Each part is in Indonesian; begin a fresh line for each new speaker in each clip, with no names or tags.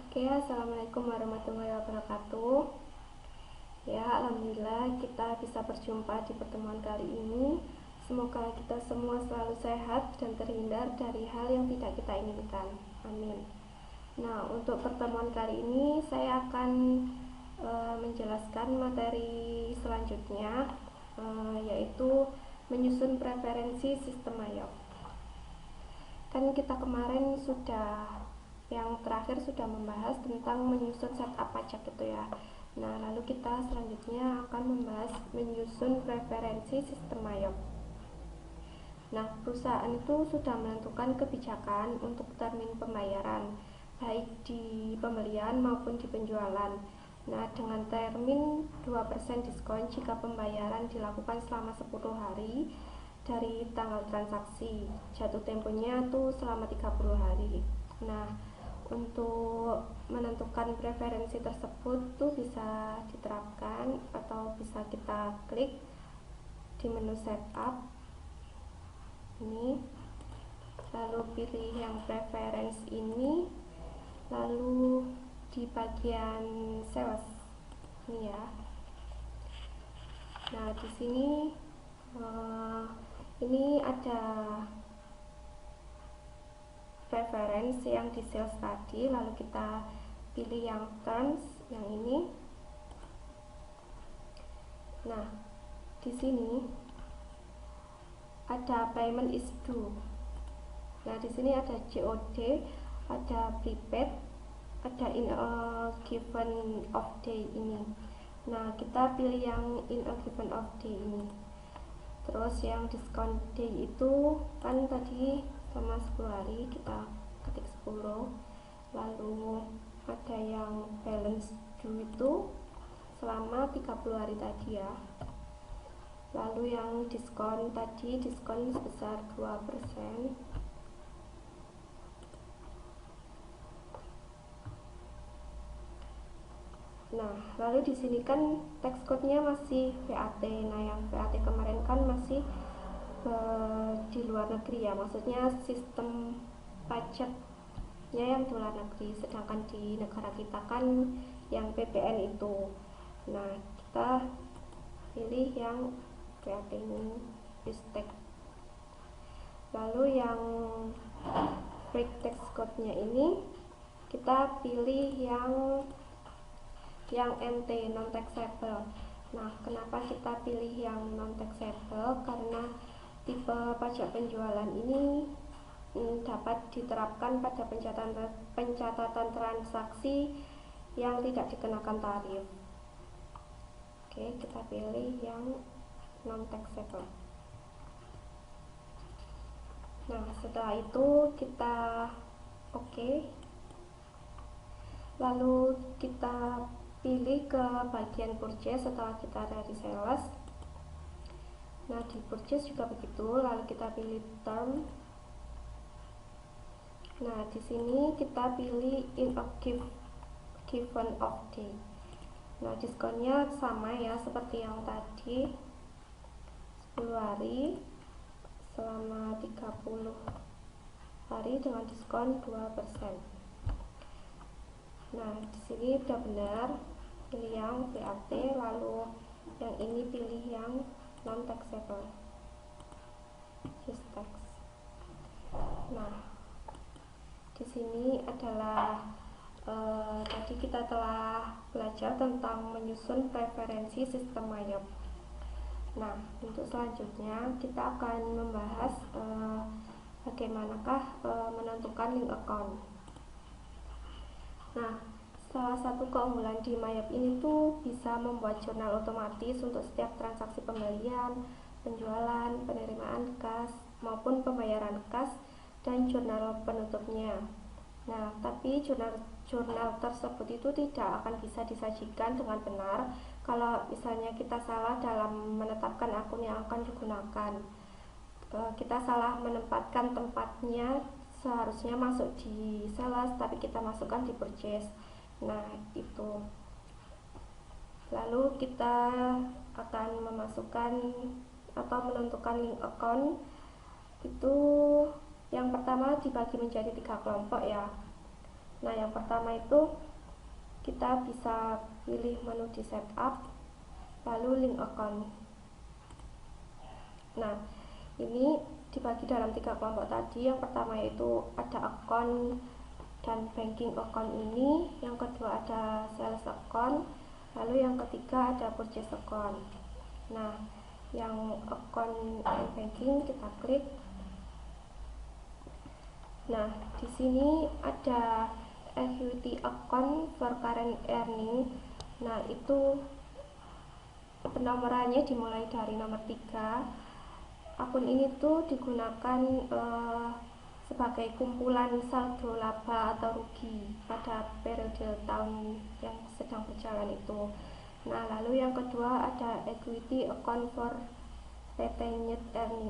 Oke, assalamualaikum warahmatullahi wabarakatuh. Ya, alhamdulillah kita bisa berjumpa di pertemuan kali ini. Semoga kita semua selalu sehat dan terhindar dari hal yang tidak kita inginkan. Amin. Nah, untuk pertemuan kali ini saya akan menjelaskan materi selanjutnya, yaitu menyusun preferensi sistem IOP. Kan kita kemarin yang terakhir sudah membahas tentang menyusun setup pajak gitu ya. Nah, lalu kita selanjutnya akan membahas menyusun preferensi sistem IOP. Nah, perusahaan itu sudah menentukan kebijakan untuk termin pembayaran, baik di pembelian maupun di penjualan. Nah, dengan termin 2% diskon jika pembayaran dilakukan selama 10 hari dari tanggal transaksi. Jatuh temponya tuh selama 30 hari. Nah, untuk menentukan preferensi tersebut tuh bisa diterapkan atau bisa kita klik di menu setup ini, lalu pilih yang preference ini, lalu di bagian sales ini ya. Nah, di sini ini ada preference yang di sales tadi, lalu kita pilih yang terms yang ini. Nah, di sini ada payment is due. Nah, di sini ada COD, ada prepaid, ada in a given off day ini. Nah, kita pilih yang in a given off day ini. Terus yang discount day itu kan tadi sama 10 hari, kita ketik 10. Lalu ada yang balance due itu selama 30 hari tadi ya. Lalu yang diskon tadi, diskon sebesar 2%. Nah, lalu di sini kan tax code-nya masih VAT. Nah, yang VAT kemarin kan masih di luar negeri ya, maksudnya sistem pajaknya yang di luar negeri, sedangkan di negara kita kan yang PPN itu. Nah, kita pilih yang VAT ini, use tax. Lalu yang break tax code-nya ini kita pilih yang NT, non taxable. Nah, kenapa kita pilih yang non taxable? Karena tipe pajak penjualan ini dapat diterapkan pada pencatatan transaksi yang tidak dikenakan tarif. Oke, kita pilih yang non taxable. Nah, setelah itu kita oke. Lalu kita pilih ke bagian purchase setelah kita dari sales. Nah, di purchase juga begitu, lalu kita pilih term. Nah, di sini kita pilih in a given off day. Nah, diskonnya sama ya seperti yang tadi, 10 hari selama 30 hari dengan diskon 2%. Nah, di sini udah benar, pilih yang VAT, lalu yang ini pilih yang non taxable, use tax. Nah, di sini adalah tadi kita telah belajar tentang menyusun preferensi sistem IOP. Nah, untuk selanjutnya kita akan membahas bagaimanakah menentukan link account. Nah, salah satu keunggulan di MyApp ini tuh bisa membuat jurnal otomatis untuk setiap transaksi pembelian, penjualan, penerimaan kas, maupun pembayaran kas, dan jurnal penutupnya. Nah, tapi jurnal tersebut itu tidak akan bisa disajikan dengan benar kalau misalnya kita salah dalam menetapkan akun yang akan digunakan. Kita salah menempatkan tempatnya, seharusnya masuk di sales tapi kita masukkan di purchase. Nah, itu. Lalu kita akan memasukkan atau menentukan link account itu yang pertama dibagi menjadi 3 kelompok ya. Nah, yang pertama itu kita bisa pilih menu di setup, lalu link account. Nah, ini dibagi dalam 3 kelompok tadi. Yang pertama yaitu ada account dan banking account ini, yang kedua ada sales account, lalu yang ketiga ada purchase account. Nah, yang account and banking kita klik. Nah, di sini ada equity account for current earning. Nah, itu penomorannya dimulai dari nomor 3. Akun ini tuh digunakan sebagai kumpulan saldo laba atau rugi pada periode tahun yang sedang berjalan itu. Nah, lalu yang kedua ada equity account for retained earning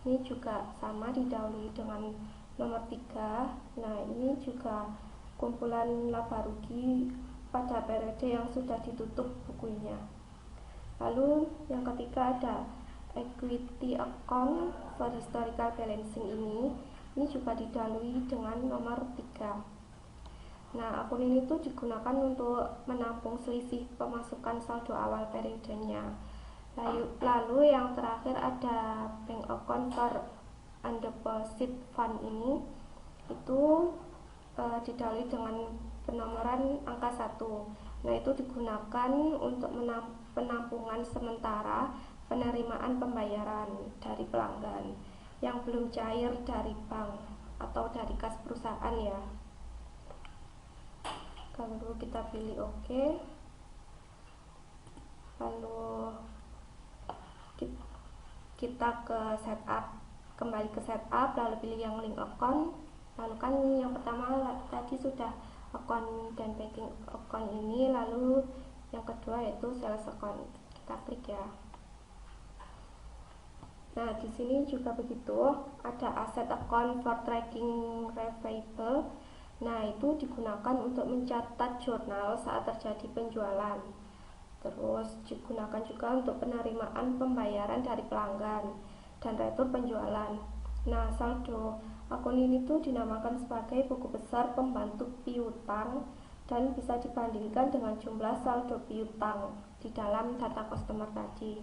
ini juga sama didahului dengan nomor 3. Nah, ini juga kumpulan laba rugi pada periode yang sudah ditutup bukunya. Lalu yang ketiga ada equity account for historical balancing ini juga didahului dengan nomor 3. Nah, akun ini tuh digunakan untuk menampung selisih pemasukan saldo awal periodenya. Lalu yang terakhir ada bank account for undeposit fund ini, itu didahului dengan penomoran angka 1. Nah, itu digunakan untuk penampungan sementara penerimaan pembayaran dari pelanggan yang belum cair dari bank atau dari kas perusahaan ya. Lalu kita pilih OK, lalu kita ke setup, kembali ke setup, lalu pilih yang link account. Lalu kan yang pertama tadi sudah account dan banking account ini, lalu yang kedua yaitu sales account. Kita klik ya. Nah, di sini juga begitu, ada asset account for tracking receivable. Nah, itu digunakan untuk mencatat jurnal saat terjadi penjualan. Terus digunakan juga untuk penerimaan pembayaran dari pelanggan dan retur penjualan. Nah, saldo akun ini tuh dinamakan sebagai buku besar pembantu piutang dan bisa dibandingkan dengan jumlah saldo piutang di dalam data customer tadi.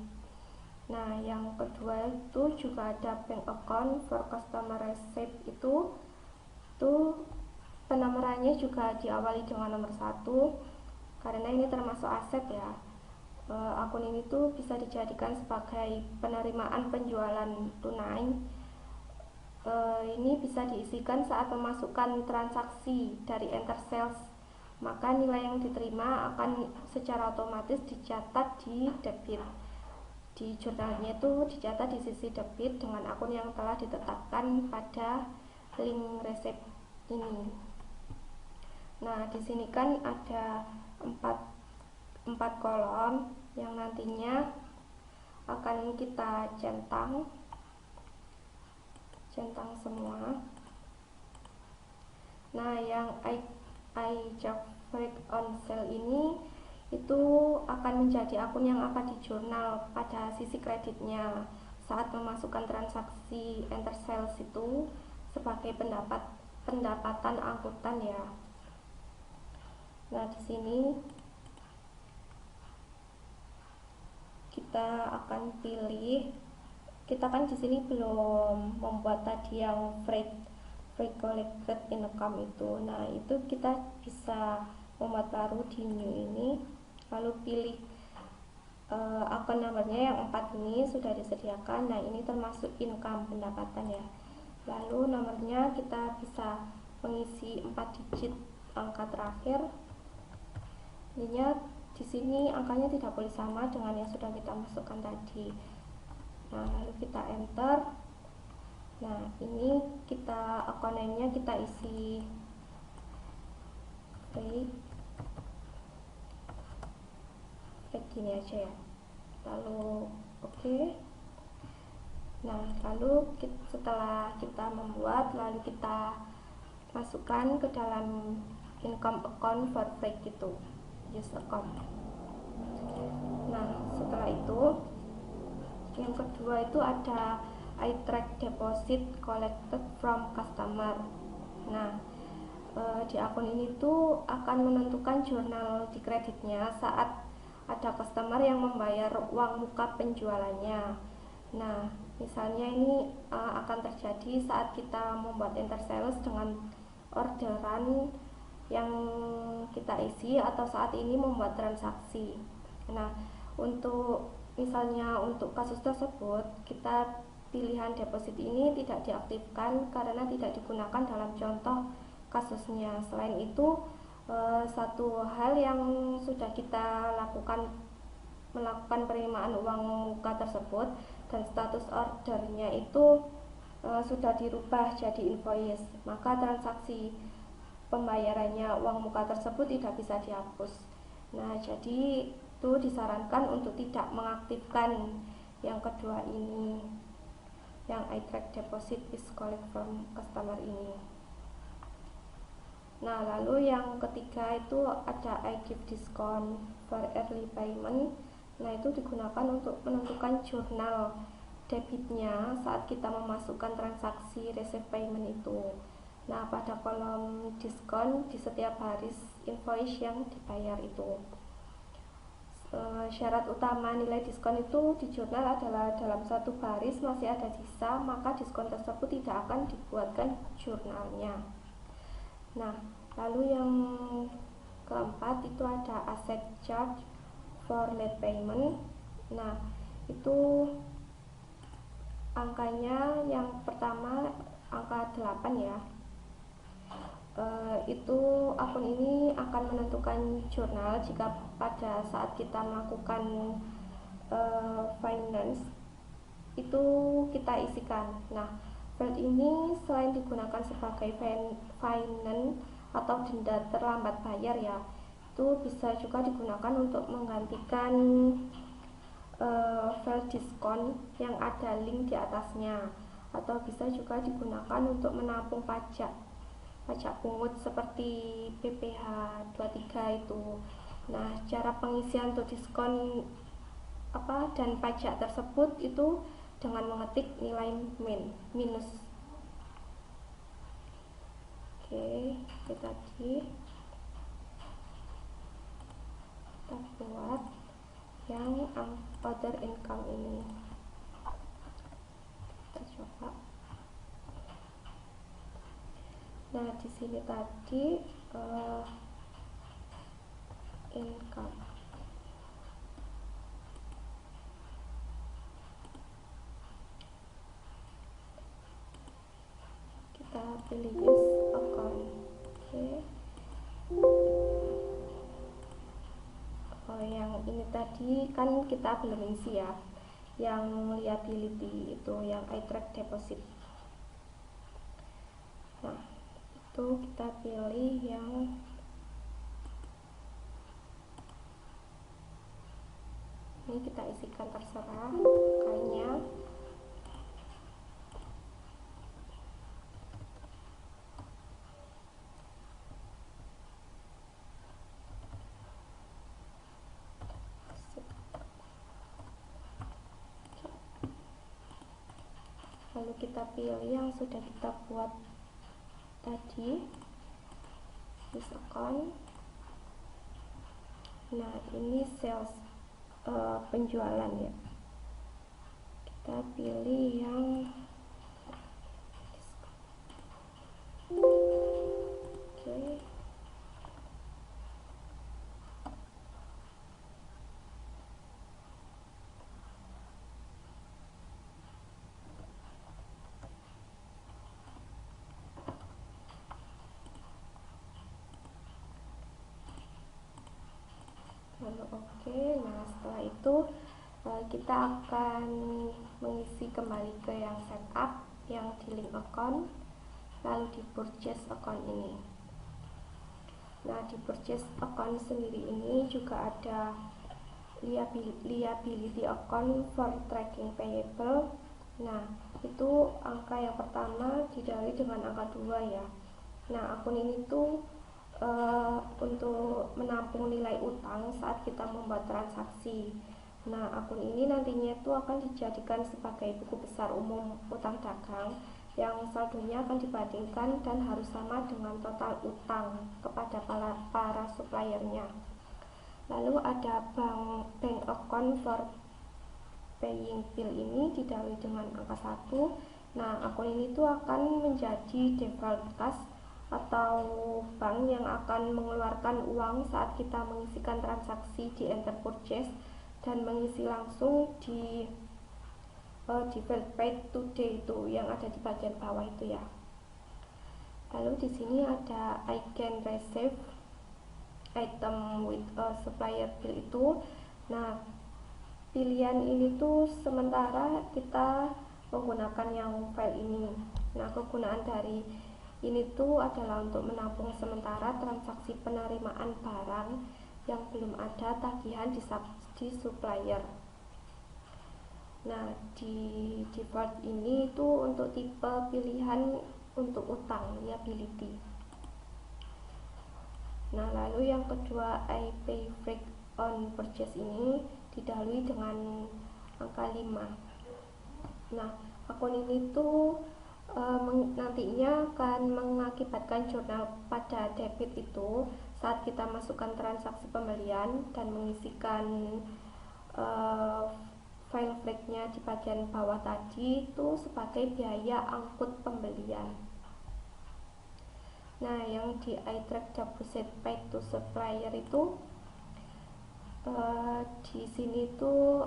Nah, yang kedua itu juga ada bank account for customer receipt, itu penomorannya juga diawali dengan nomor 1 karena ini termasuk aset ya. Akun ini tuh bisa dijadikan sebagai penerimaan penjualan tunai. Ini bisa diisikan saat memasukkan transaksi dari enter sales, maka nilai yang diterima akan secara otomatis dicatat di debit. Di jurnalnya itu dicatat di sisi debit dengan akun yang telah ditetapkan pada link resep ini. Nah, di sini kan ada 4 kolom yang nantinya akan kita centang semua. Nah, yang I just break on sale ini itu akan menjadi akun yang akan dijurnal pada sisi kreditnya saat memasukkan transaksi enter sales itu sebagai pendapatan angkutan ya. Nah, di sini kita akan pilih, kita kan di sini belum membuat tadi yang free collected income itu. Nah, itu kita bisa membuat baru di new ini, lalu pilih akun nomornya yang 4 ini sudah disediakan. Nah, ini termasuk income, pendapatan ya. Lalu nomornya kita bisa mengisi 4 digit angka terakhir. Intinya di sini angkanya tidak boleh sama dengan yang sudah kita masukkan tadi. Nah, lalu kita enter. Nah, ini kita akun name-nya kita isi free gini aja ya. Lalu oke. Nah, lalu setelah kita membuat, lalu kita masukkan ke dalam income account for free gitu, use account. Nah, setelah itu yang kedua itu ada I track deposit collected from customer. Nah, di akun ini tuh akan menentukan jurnal di kreditnya saat ada customer yang membayar uang muka penjualannya. Nah, misalnya ini akan terjadi saat kita membuat enter sales dengan orderan yang kita isi atau saat ini membuat transaksi. Nah, untuk misalnya untuk kasus tersebut, kita pilihan deposit ini tidak diaktifkan karena tidak digunakan dalam contoh kasusnya. Selain itu, satu hal yang sudah kita lakukan melakukan penerimaan uang muka tersebut dan status ordernya itu sudah dirubah jadi invoice, maka transaksi pembayarannya uang muka tersebut tidak bisa dihapus. Nah, jadi itu disarankan untuk tidak mengaktifkan yang kedua ini, yang I track deposit is collect from customer ini. Nah, lalu yang ketiga itu ada I give discount for early payment. Nah, itu digunakan untuk menentukan jurnal debitnya saat kita memasukkan transaksi receive payment itu. Nah, pada kolom diskon di setiap baris invoice yang dibayar itu. Syarat utama nilai diskon itu di jurnal adalah dalam satu baris masih ada sisa, maka diskon tersebut tidak akan dibuatkan jurnalnya. Nah, lalu yang keempat itu ada asset charge for late payment. Nah, itu angkanya yang pertama angka 8 ya. Itu akun ini akan menentukan jurnal jika pada saat kita melakukan finance itu kita isikan. Nah, field ini selain digunakan sebagai finance atau denda terlambat bayar ya, itu bisa juga digunakan untuk menggantikan file diskon yang ada link di atasnya, atau bisa juga digunakan untuk menampung pajak pungut seperti PPh 23 itu. Nah, cara pengisian untuk diskon dan pajak tersebut itu dengan mengetik nilai minus. Oke, itu tadi kita buat yang other income ini. Kita coba. Nah, di sini tadi income. Kita pilih use account. Oke. Yang ini tadi kan kita belum isi ya. Yang liability itu yang I track deposit. Nah, itu kita pilih yang ini, kita isikan terserah angkanya. Lalu kita pilih yang sudah kita buat tadi, this account. Nah, ini sales, penjualan ya. Kita pilih yang oke. Lalu oke. Nah, setelah itu kita akan mengisi kembali ke yang setup, yang di link account, lalu di purchase account ini. Nah, di purchase account sendiri ini juga ada liability account for tracking payable. Nah, itu angka yang pertama didahului dengan angka 2 ya. Nah, akun ini tuh untuk menampung nilai utang saat kita membuat transaksi. Nah, akun ini nantinya itu akan dijadikan sebagai buku besar umum utang dagang yang saldonya akan dibandingkan dan harus sama dengan total utang kepada para suppliernya. Lalu ada bank account for paying bill, ini didahului dengan angka 1. Nah, akun ini tuh akan menjadi default cash atau bank yang akan mengeluarkan uang saat kita mengisikan transaksi di enter purchase dan mengisi langsung di default paid today itu yang ada di bagian bawah itu ya. Lalu di sini ada I can receive item with a supplier bill itu. Nah, pilihan ini tuh sementara kita menggunakan yang file ini. Nah, kegunaan dari ini tuh adalah untuk menampung sementara transaksi penerimaan barang yang belum ada tagihan di supplier. Nah, di default ini itu untuk tipe pilihan untuk utang, liability. Nah, lalu yang kedua, I pay break on purchase ini didahului dengan angka 5. Nah, akun ini tuh nantinya akan mengakibatkan jurnal pada debit itu saat kita masukkan transaksi pembelian dan mengisikan file flagnya di bagian bawah tadi itu sebagai biaya angkut pembelian. Nah, yang di iTrack deposit paid to supplier itu di sini tuh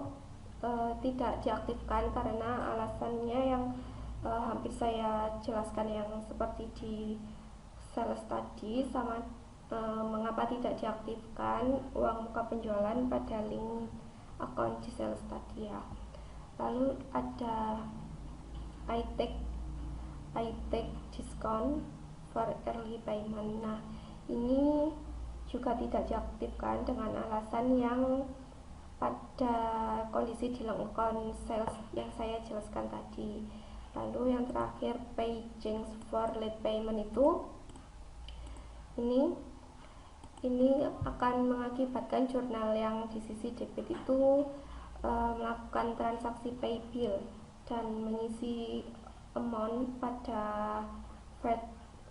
tidak diaktifkan karena alasannya yang hampir saya jelaskan yang seperti di sales tadi, sama mengapa tidak diaktifkan uang muka penjualan pada link akun di sales tadi ya. Lalu ada I take discount for early payment. Nah, ini juga tidak diaktifkan dengan alasan yang pada kondisi di link akun sales yang saya jelaskan tadi. Lalu yang terakhir pay change for late payment itu ini akan mengakibatkan jurnal yang di sisi debit itu melakukan transaksi pay bill dan mengisi amount pada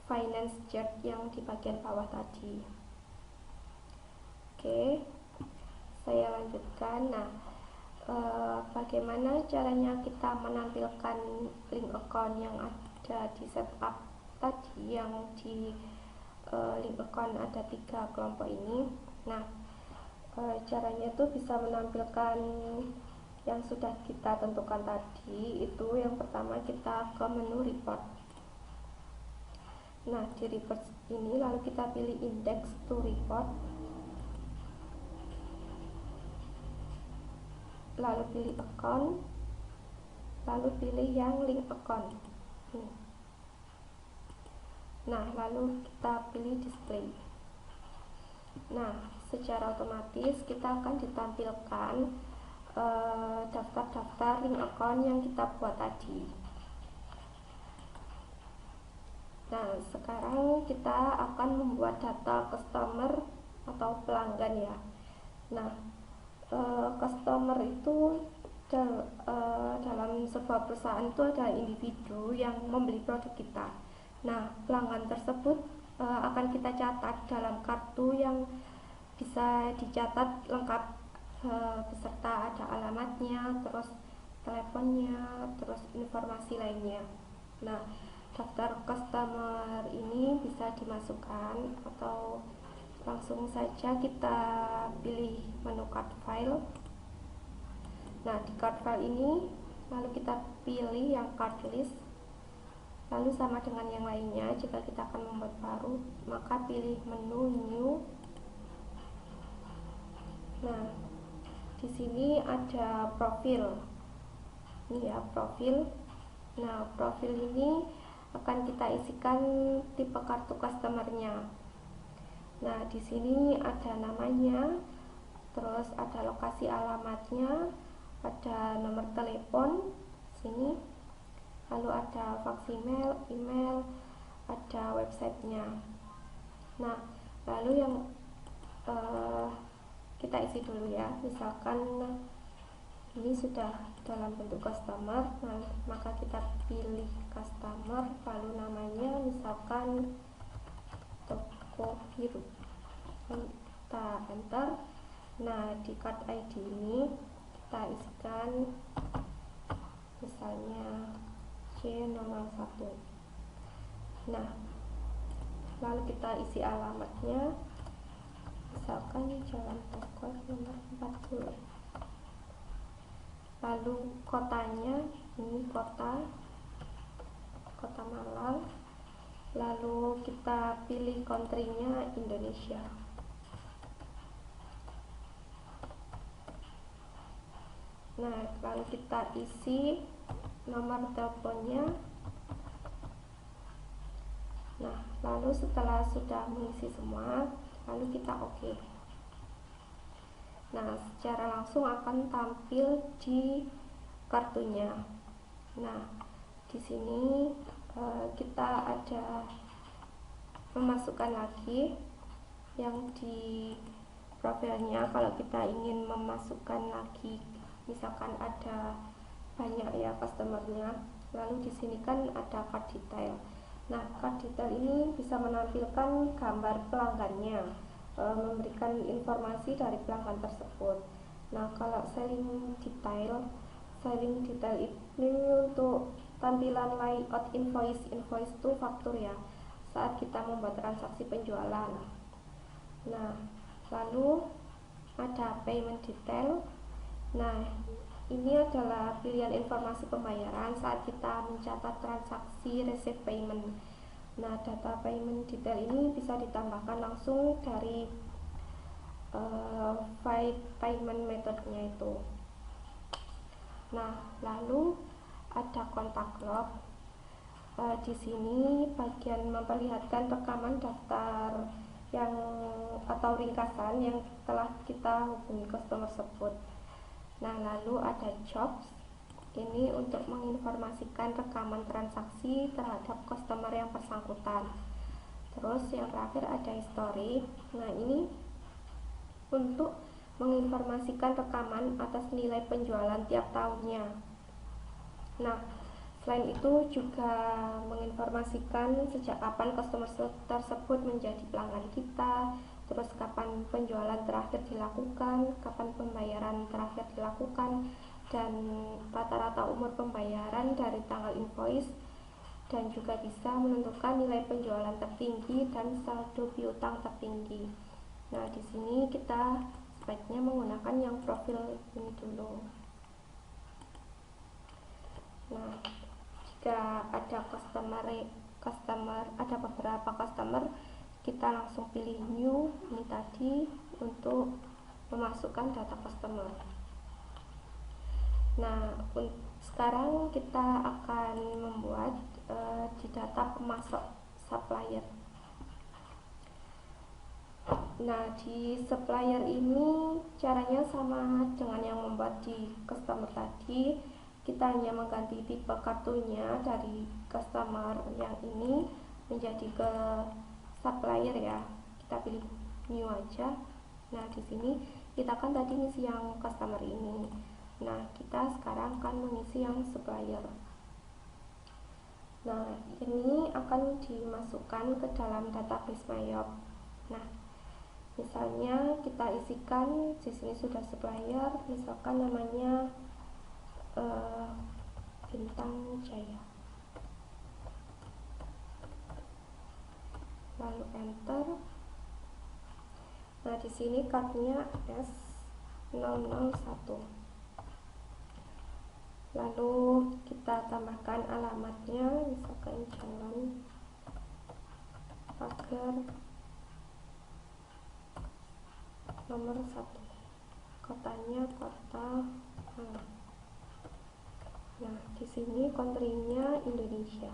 finance chart yang di bagian bawah tadi. Oke, saya lanjutkan. Nah, bagaimana caranya kita menampilkan link account yang ada di setup tadi, yang di link account ada 3 kelompok ini. Nah, caranya tuh bisa menampilkan yang sudah kita tentukan tadi. Itu yang pertama, kita ke menu report. Nah, di report ini lalu kita pilih index to report, lalu pilih account, lalu pilih yang link account. Nah, lalu kita pilih display. Nah, secara otomatis kita akan ditampilkan daftar-daftar link account yang kita buat tadi. Nah, sekarang kita akan membuat data customer atau pelanggan ya. Nah, customer itu dalam sebuah perusahaan itu adalah individu yang membeli produk kita. Nah, pelanggan tersebut akan kita catat dalam kartu yang bisa dicatat lengkap beserta ada alamatnya, terus teleponnya, terus informasi lainnya. Nah, daftar customer ini bisa dimasukkan atau langsung saja kita pilih menu card file. Nah, di card file ini lalu kita pilih yang card list. Lalu sama dengan yang lainnya, jika kita akan membuat baru, maka pilih menu new. Nah, di sini ada profil. Ini ya, profil. Nah, profil ini akan kita isikan tipe kartu customernya. Nah, di sini ada namanya, terus ada lokasi alamatnya, ada nomor telepon sini, lalu ada fax email, ada websitenya. Nah, lalu yang kita isi dulu ya. Misalkan ini sudah dalam bentuk customer. Nah, maka kita pilih customer, lalu namanya misalkan toko biru, kita enter. Nah, di card ID ini kita isikan misalnya C01. Nah, lalu kita isi alamatnya, misalkan Jalan Bogor nomor 40. Lalu kotanya, ini kota Malang. Lalu kita pilih country-nya Indonesia. Nah, lalu kita isi nomor teleponnya. Nah, lalu setelah sudah mengisi semua, lalu kita oke. Nah, secara langsung akan tampil di kartunya. Nah, di sini kita ada memasukkan lagi yang di profilnya. Kalau kita ingin memasukkan lagi, misalkan ada banyak ya customernya, lalu di sini kan ada card detail. Nah, card detail ini bisa menampilkan gambar pelanggannya, memberikan informasi dari pelanggan tersebut. Nah, kalau selling detail ini untuk tampilan layout invoice itu faktur ya, saat kita membuat transaksi penjualan. Nah, lalu ada payment detail. Nah, ini adalah pilihan informasi pembayaran saat kita mencatat transaksi receive payment. Nah, data payment detail ini bisa ditambahkan langsung dari file payment methodenya itu. Nah, lalu ada kontak log. Di sini bagian memperlihatkan rekaman daftar yang atau ringkasan yang telah kita hubungi customer tersebut. Nah, lalu ada jobs. Ini untuk menginformasikan rekaman transaksi terhadap customer yang bersangkutan. Terus yang terakhir ada history. Nah, ini untuk menginformasikan rekaman atas nilai penjualan tiap tahunnya. Nah, selain itu juga menginformasikan sejak kapan customer tersebut menjadi pelanggan kita, terus kapan penjualan terakhir dilakukan, kapan pembayaran terakhir dilakukan, dan rata-rata umur pembayaran dari tanggal invoice, dan juga bisa menentukan nilai penjualan tertinggi dan saldo piutang tertinggi. Nah, di sini kita sebaiknya menggunakan yang profil ini dulu. Nah, jika ada ada beberapa customer, kita langsung pilih new ini tadi untuk memasukkan data customer. Nah, sekarang kita akan membuat di data pemasok supplier. Nah, di supplier ini caranya sama dengan yang membuat di customer tadi. Kita hanya mengganti tipe kartunya dari customer yang ini menjadi ke supplier ya. Kita pilih new aja. Nah, di sini kita kan tadi ngisi yang customer ini. Nah, kita sekarang akan mengisi yang supplier. Nah, ini akan dimasukkan ke dalam database Mayop. Nah, misalnya kita isikan di sini sudah supplier, misalkan namanya Bintang Jaya. Lalu enter. Nah, di sini cardnya S001. Lalu kita tambahkan alamatnya, misalkan Jalan Pagar nomor 1, kotanya kota Malang. Nah, di sini country-nya Indonesia.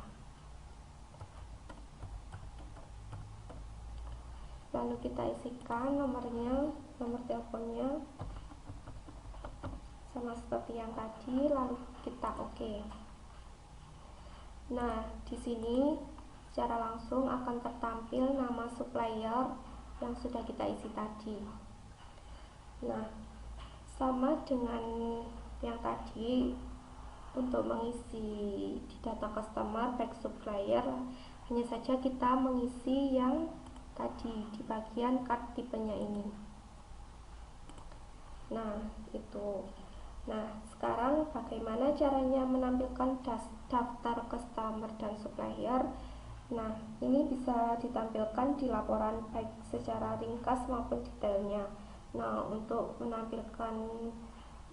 Lalu kita isikan nomornya, nomor teleponnya sama seperti yang tadi, lalu kita oke. Nah, di sini secara langsung akan tertampil nama supplier yang sudah kita isi tadi. Nah, sama dengan yang tadi untuk mengisi di data customer baik supplier, hanya saja kita mengisi yang tadi di bagian card tipenya ini. Nah, itu. Nah, sekarang bagaimana caranya menampilkan daftar customer dan supplier? Nah, ini bisa ditampilkan di laporan baik secara ringkas maupun detailnya. Nah, untuk menampilkan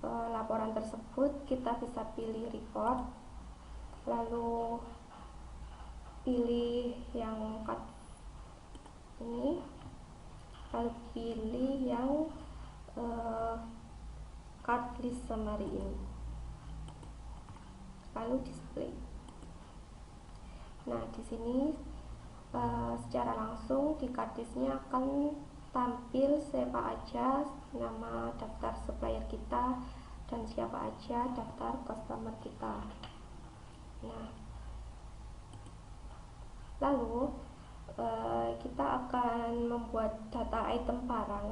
laporan tersebut, kita bisa pilih report, lalu pilih yang ini, lalu pilih yang card list summary ini, lalu display. Nah, di sini secara langsung di card listnya akan tampil siapa aja nama daftar supplier kita dan siapa aja daftar customer kita. Nah, lalu kita akan membuat data item barang.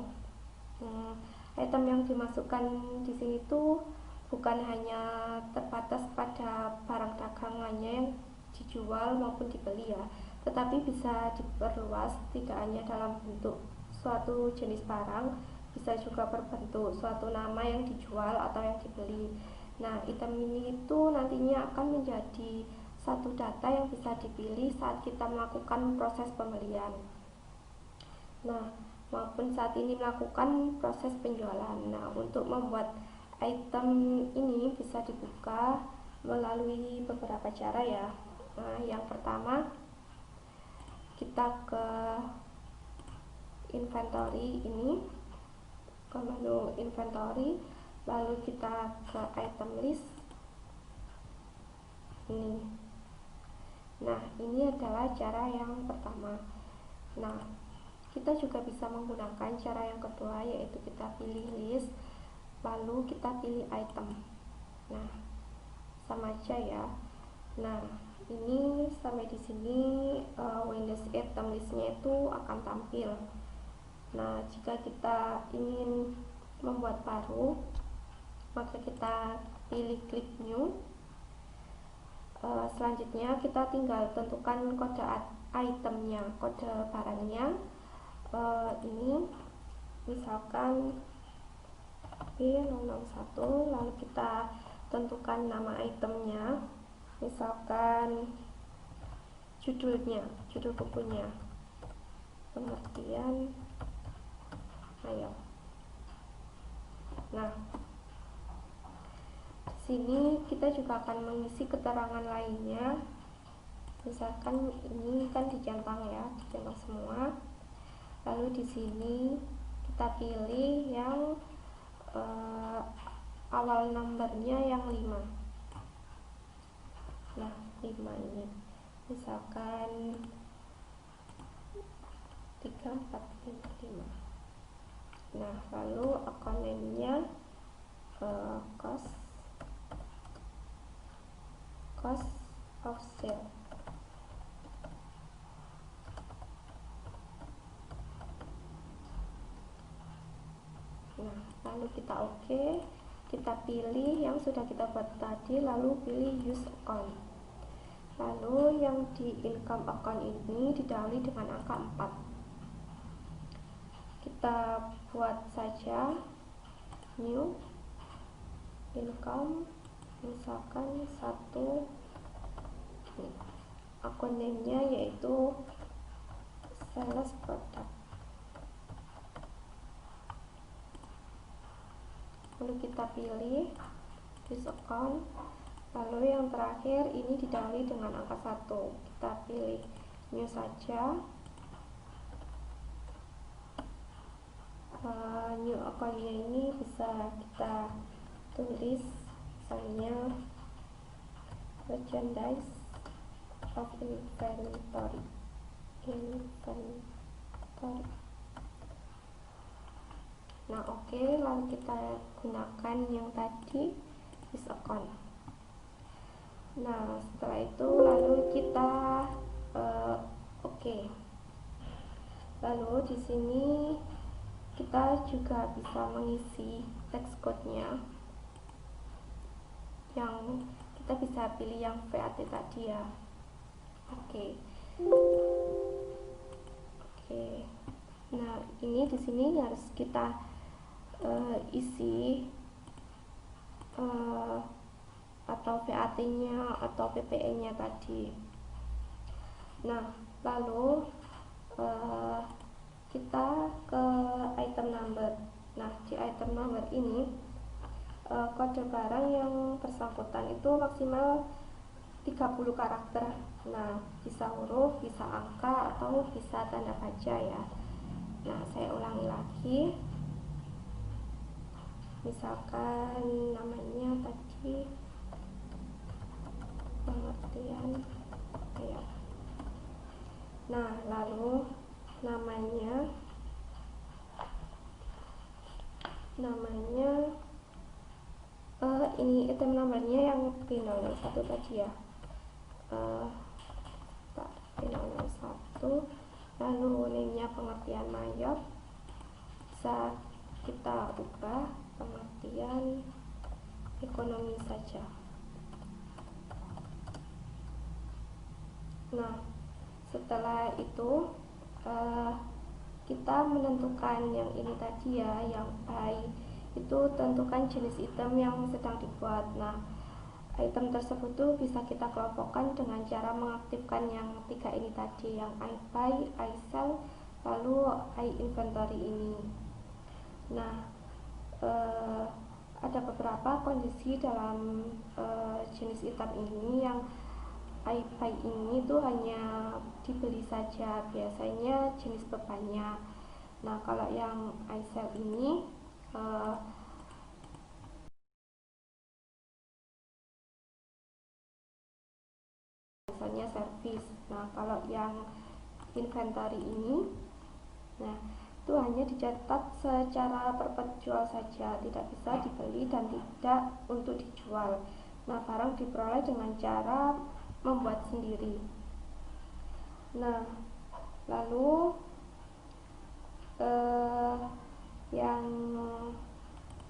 Item yang dimasukkan di sini tuh bukan hanya terbatas pada barang dagangannya yang dijual maupun dibeli ya, tetapi bisa diperluas tidak hanya dalam bentuk suatu jenis barang, bisa juga berbentuk suatu nama yang dijual atau yang dibeli. Nah, item ini itu nantinya akan menjadi satu data yang bisa dipilih saat kita melakukan proses pembelian. Nah, maupun saat ini melakukan proses penjualan. Nah, untuk membuat item ini bisa dibuka melalui beberapa cara ya. Nah, yang pertama kita ke inventory ini, ke menu inventory, lalu kita ke item list ini. Nah, ini adalah cara yang pertama. Nah, kita juga bisa menggunakan cara yang kedua, yaitu kita pilih list, lalu kita pilih item. Nah, sama aja ya. Nah, ini sampai di sini Windows item listnya itu akan tampil. Nah, jika kita ingin membuat baru, maka kita pilih klik new. Selanjutnya kita tinggal tentukan kode itemnya, kode barangnya. Ini misalkan B001, lalu kita tentukan nama itemnya, misalkan judulnya, judul bukunya, pengertian ayo. Nah, di sini kita juga akan mengisi keterangan lainnya, misalkan ini kan dicentang ya, dicentang semua. Lalu di sini kita pilih yang awal nomornya yang 5. Nah, 5 ini misalkan 3455. Nah, lalu account name-nya cost of sale. Nah, lalu kita oke, kita pilih yang sudah kita buat tadi, lalu pilih use account. Lalu yang di income account ini didahului dengan angka 4. Kita buat saja new income, misalkan 1. Akun name-nya yaitu sales product. Lalu kita pilih use account. Lalu yang terakhir ini didahului dengan angka 1. Kita pilih new saja. New account-nya ini bisa kita tulis misalnya merchandise of inventory. Nah, oke, lalu kita gunakan yang tadi use account. Nah, setelah itu lalu kita oke. Lalu di sini kita juga bisa mengisi text code-nya. yang kita bisa pilih yang VAT tadi ya. Oke. Nah, ini di sini harus kita isi atau VAT-nya atau PPN-nya tadi. Nah, lalu kita ke item number. Nah, di item number ini kode barang yang bersangkutan itu maksimal 30 karakter. Nah, bisa huruf, bisa angka, atau bisa tanda baca ya. Nah, saya ulangi lagi. Misalkan namanya tadi pengertian ya. Nah, lalu namanya ini item nomornya yang P001 tadi ya. P001, lalu name-nya pengertian mayor, bisa kita ubah pengertian ekonomi saja. Nah, setelah itu kita menentukan yang ini tadi ya, yang buy itu tentukan jenis item yang sedang dibuat. Nah, item tersebut tuh bisa kita kelompokkan dengan cara mengaktifkan yang 3 ini tadi, yang I buy, I sell, lalu I inventory ini. Nah, ada beberapa kondisi dalam jenis item ini. Yang I buy ini tuh hanya dibeli saja, biasanya jenis bebannya. Nah, kalau yang I sell ini misalnya servis. Nah, kalau yang inventory ini, nah itu hanya dicatat secara perpetual saja, tidak bisa dibeli dan tidak untuk dijual. Nah, barang diperoleh dengan cara membuat sendiri. Nah, lalu yang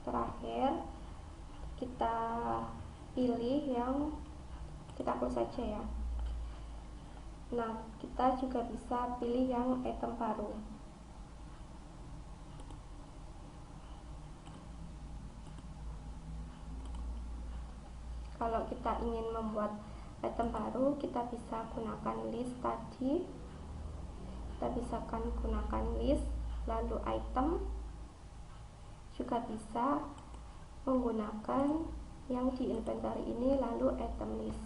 terakhir kita pilih yang kita close saja ya. Nah, kita juga bisa pilih yang item baru. Kalau kita ingin membuat item baru, kita bisa gunakan list tadi. Kita bisa gunakan list, lalu item. Juga bisa menggunakan yang di inventory ini, lalu item list.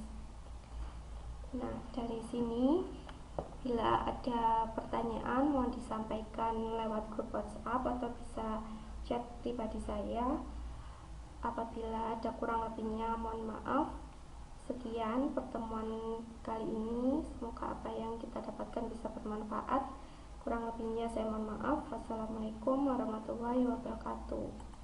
Nah, dari sini bila ada pertanyaan mohon disampaikan lewat grup WhatsApp atau bisa chat pribadi saya. Apabila ada kurang lebihnya mohon maaf. Sekian pertemuan kali ini, semoga apa yang kita dapatkan bisa bermanfaat. Kurang lebihnya saya mohon maaf. Wassalamualaikum warahmatullahi wabarakatuh.